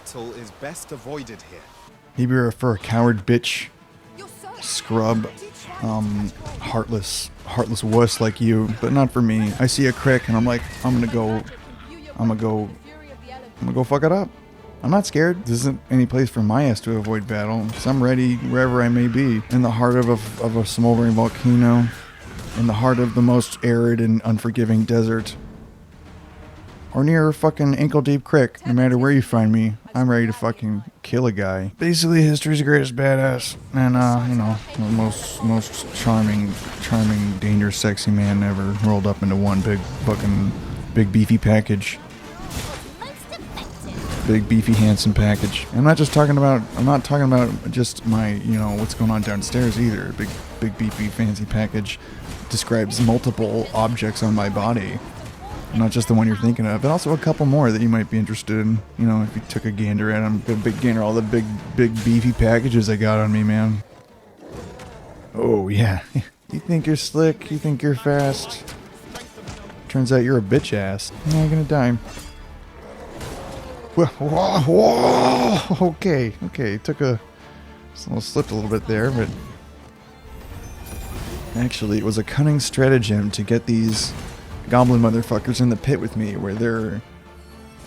battle is best avoided here. Maybe you're for a coward bitch, scrub, heartless wuss like you, but not for me. I see a crick and I'm like, I'm gonna go fuck it up. I'm not scared. This isn't any place for my ass to avoid battle, so I'm ready wherever I may be. In the heart of a smoldering volcano, in the heart of the most arid and unforgiving desert, or near a fucking ankle-deep creek. No matter where you find me, I'm ready to fucking kill a guy. Basically, history's greatest badass, and you know, the most charming, dangerous, sexy man ever rolled up into one big beefy package. Big beefy handsome package. I'm not talking about just my, you know, what's going on downstairs either. Big beefy fancy package describes multiple objects on my body. Not just the one you're thinking of, but also a couple more that you might be interested in. You know, if you took a gander at them. A big gander, all the big beefy packages I got on me, man. Oh, yeah. You think you're slick, you think you're fast. Turns out you're a bitch ass. You're gonna die. Whoa. Okay. Slipped a little bit there, but actually it was a cunning stratagem to get these goblin motherfuckers in the pit with me, where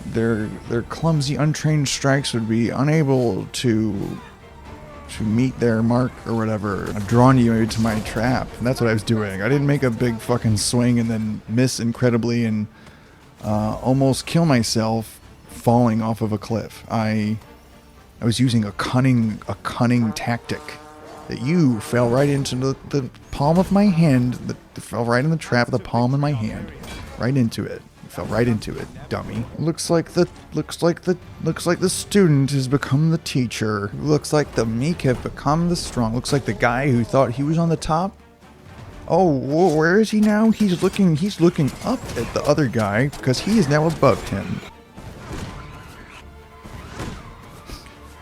their clumsy, untrained strikes would be unable to meet their mark or whatever. I've drawn you into my trap, and that's what I was doing. I didn't make a big fucking swing and then miss incredibly and almost kill myself falling off of a cliff. I was using a cunning tactic that you fell right into the palm of my hand. That fell right in the trap of the palm of my hand, right into it. Fell right into it, dummy. Looks like the student has become the teacher. Looks like the meek have become the strong. Looks like the guy who thought he was on the top. Oh, where is he now? He's looking up at the other guy because he is now above him.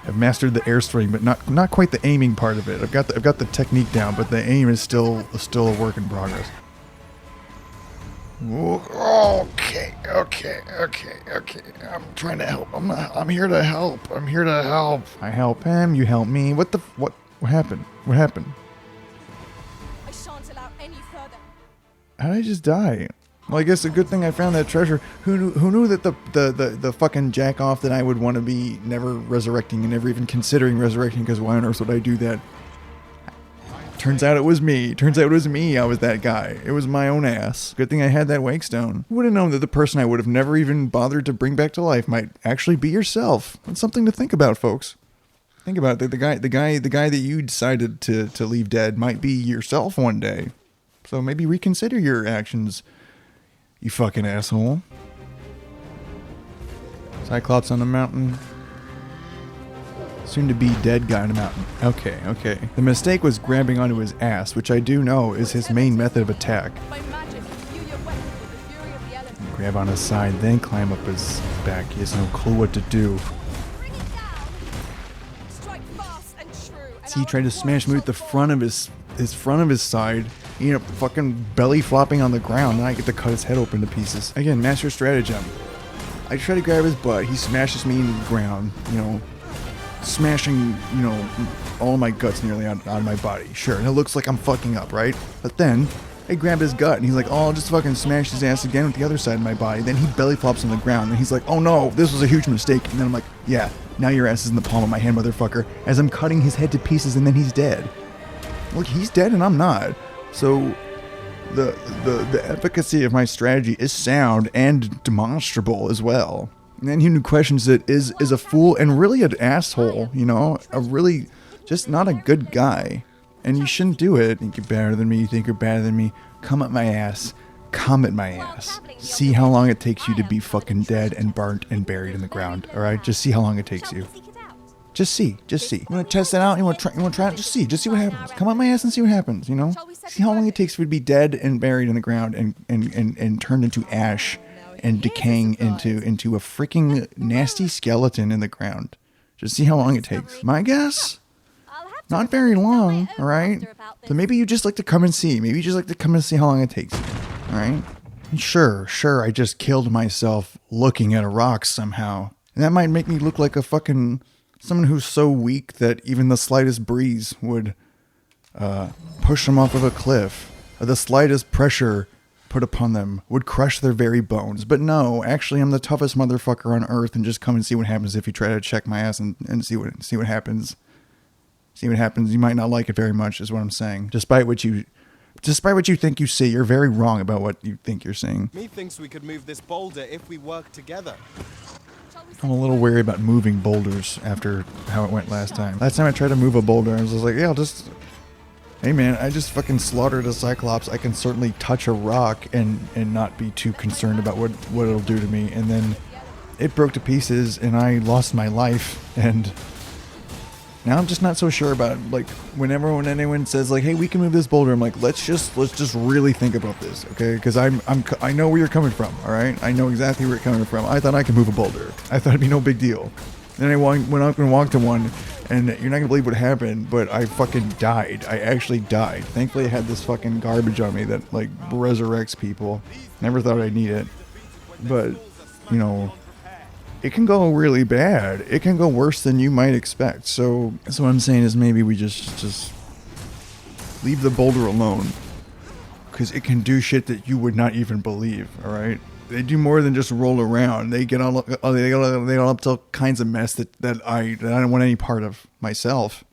I've mastered the airstream, but not quite the aiming part of it. I've got the technique down, but the aim is still a work in progress. Okay. I'm trying to help. I'm here to help. I help him. You help me. What happened? What happened? I shan't allow any further. How did I just die? Well, I guess a good thing I found that treasure. Who knew that the fucking jack off that I would want to be never resurrecting and never even considering resurrecting, because why on earth would I do that? Turns out it was me. I was that guy. It was my own ass. Good thing I had that wake stone. Who would have known that the person I would have never even bothered to bring back to life might actually be yourself? That's something to think about, folks. Think about it. The guy that you decided to leave dead might be yourself one day. So maybe reconsider your actions, you fucking asshole. Cyclops on the mountain. Soon to be dead guy on the mountain. Okay. The mistake was grabbing onto his ass, which I do know is his main method of attack. By magic, imbue your weapon with the fury of the elements. Grab on his side, then climb up his back. He has no clue what to do. Bring it down. Strike fast and true. And See, he tried to smash me with the front of his front of his side. He ended up fucking belly flopping on the ground. Then I get to cut his head open to pieces. Again, master stratagem. I try to grab his butt. He smashes me into the ground. You know, smashing, you know, all my guts nearly out of my body. Sure, and it looks like I'm fucking up, right? But then I grab his gut and he's like, oh, I'll just fucking smash his ass again with the other side of my body. Then he belly flops on the ground and he's like, oh no, this was a huge mistake. And then I'm like, yeah, now your ass is in the palm of my hand, motherfucker, as I'm cutting his head to pieces, and then he's dead. Look, he's dead and I'm not. So the efficacy of my strategy is sound and demonstrable as well. And anyone who questions it is a fool and really an asshole, you know, a really just not a good guy. And you shouldn't do it. Think you're better than me, you think you're better than me. Come at my ass. Come at my ass. See how long it takes you to be fucking dead and burnt and buried in the ground, alright? Just see how long it takes you. Just see. You want to test it out? You want to try it? Just see what happens. Come on my ass and see what happens, you know? See how long it takes for you to be dead and buried in the ground and turned into ash and decaying into a freaking nasty skeleton in the ground. Just see how long it takes. My guess? Not very long, alright? So maybe you just like to come and see. Maybe you just like to come and see how long it takes. Alright? Sure, I just killed myself looking at a rock somehow. And that might make me look like a fucking someone who's so weak that even the slightest breeze would push them off of a cliff. Or the slightest pressure put upon them would crush their very bones. But no, actually I'm the toughest motherfucker on earth, and just come and see what happens if you try to check my ass and see what happens. See what happens. You might not like it very much is what I'm saying. Despite what you think you see, you're very wrong about what you think you're seeing. Methinks we could move this boulder if we work together. I'm a little wary about moving boulders after how it went last time. Last time I tried to move a boulder, I was just like, yeah, hey man, I just fucking slaughtered a Cyclops. I can certainly touch a rock and not be too concerned about what it'll do to me. And then it broke to pieces and I lost my life, and now I'm just not so sure about it. Like when anyone says like, hey, we can move this boulder, I'm like, let's just really think about this, okay? Because I know where you're coming from, all right? I know exactly where you're coming from. I thought I could move a boulder. I thought it'd be no big deal. Then I went up and walked to one, and you're not gonna believe what happened, but I fucking died. I actually died. Thankfully I had this fucking garbage on me that like resurrects people. Never thought I'd need it. But, you know, it can go really bad. It can go worse than you might expect. So what I'm saying is maybe we just leave the boulder alone, because it can do shit that you would not even believe. All right, they do more than just roll around. They get all up to all kinds of mess that I don't want any part of myself.